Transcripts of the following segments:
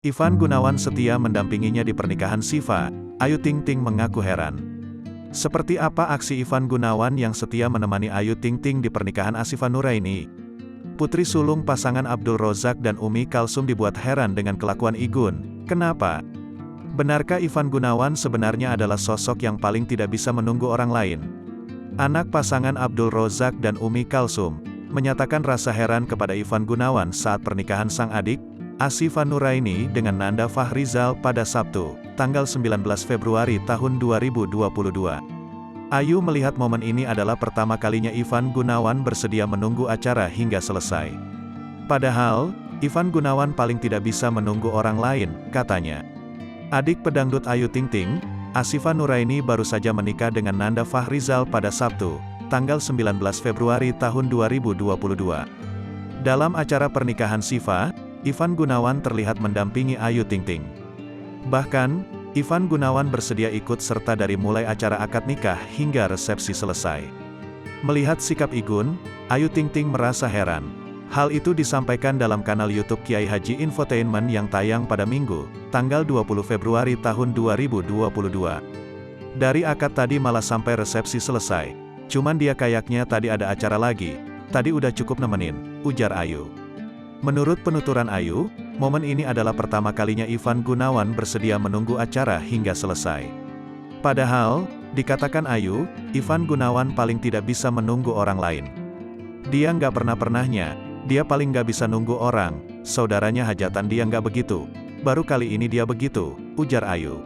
Ivan Gunawan setia mendampinginya di pernikahan Syifa, Ayu Ting Ting mengaku heran. Seperti apa aksi Ivan Gunawan yang setia menemani Ayu Ting Ting di pernikahan Ashifa Nuraini? Putri sulung pasangan Abdul Rozak dan Umi Kalsum dibuat heran dengan kelakuan Igun. Kenapa? Benarkah Ivan Gunawan sebenarnya adalah sosok yang paling tidak bisa menunggu orang lain? Anak pasangan Abdul Rozak dan Umi Kalsum menyatakan rasa heran kepada Ivan Gunawan saat pernikahan sang adik, Ashifa Nuraini dengan Nanda Fahrizal pada Sabtu, tanggal 19 Februari tahun 2022. Ayu melihat momen ini adalah pertama kalinya Ivan Gunawan bersedia menunggu acara hingga selesai. Padahal, Ivan Gunawan paling tidak bisa menunggu orang lain, katanya. Adik pedangdut Ayu Ting Ting, Ashifa Nuraini baru saja menikah dengan Nanda Fahrizal pada Sabtu, tanggal 19 Februari tahun 2022. Dalam acara pernikahan Syifa, Ivan Gunawan terlihat mendampingi Ayu Ting Ting. Bahkan, Ivan Gunawan bersedia ikut serta dari mulai acara akad nikah hingga resepsi selesai. Melihat sikap Igun, Ayu Ting Ting merasa heran. Hal itu disampaikan dalam kanal YouTube Kiai Haji Infotainment yang tayang pada Minggu, tanggal 20 Februari tahun 2022. Dari akad tadi malah sampai resepsi selesai. Cuman dia kayaknya tadi ada acara lagi, tadi udah cukup nemenin, ujar Ayu. Menurut penuturan Ayu, momen ini adalah pertama kalinya Ivan Gunawan bersedia menunggu acara hingga selesai. Padahal, dikatakan Ayu, Ivan Gunawan paling tidak bisa menunggu orang lain. Dia nggak pernah-pernahnya, dia paling nggak bisa nunggu orang, saudaranya hajatan dia nggak begitu, baru kali ini dia begitu, ujar Ayu.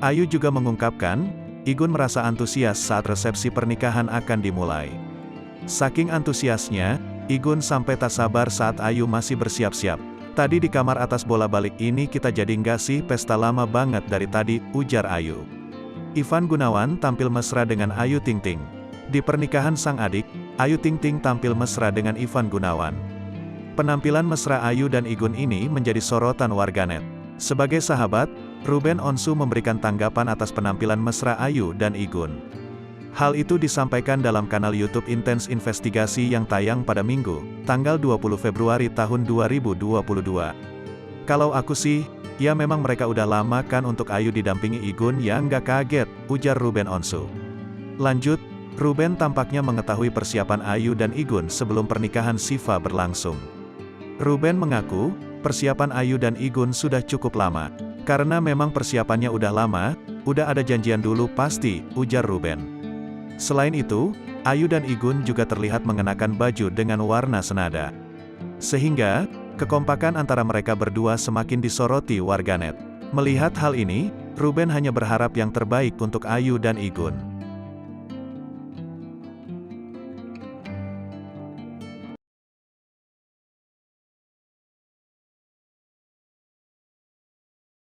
Ayu juga mengungkapkan, Igun merasa antusias saat resepsi pernikahan akan dimulai. Saking antusiasnya, Igun sampai tak sabar saat Ayu masih bersiap-siap. Tadi di kamar atas bola balik ini kita jadi nggak sih pesta lama banget dari tadi, ujar Ayu. Ivan Gunawan tampil mesra dengan Ayu Ting Ting. Di pernikahan sang adik, Ayu Ting Ting tampil mesra dengan Ivan Gunawan. Penampilan mesra Ayu dan Igun ini menjadi sorotan warganet. Sebagai sahabat, Ruben Onsu memberikan tanggapan atas penampilan mesra Ayu dan Igun. Hal itu disampaikan dalam kanal YouTube Intens Investigasi yang tayang pada Minggu, tanggal 20 Februari tahun 2022. Kalau aku sih, ya memang mereka udah lama kan untuk Ayu didampingi Igun ya nggak kaget, ujar Ruben Onsu. Lanjut, Ruben tampaknya mengetahui persiapan Ayu dan Igun sebelum pernikahan Syifa berlangsung. Ruben mengaku, persiapan Ayu dan Igun sudah cukup lama. Karena memang persiapannya udah lama, udah ada janjian dulu pasti, ujar Ruben. Selain itu, Ayu dan Igun juga terlihat mengenakan baju dengan warna senada. Sehingga, kekompakan antara mereka berdua semakin disoroti warganet. Melihat hal ini, Ruben hanya berharap yang terbaik untuk Ayu dan Igun.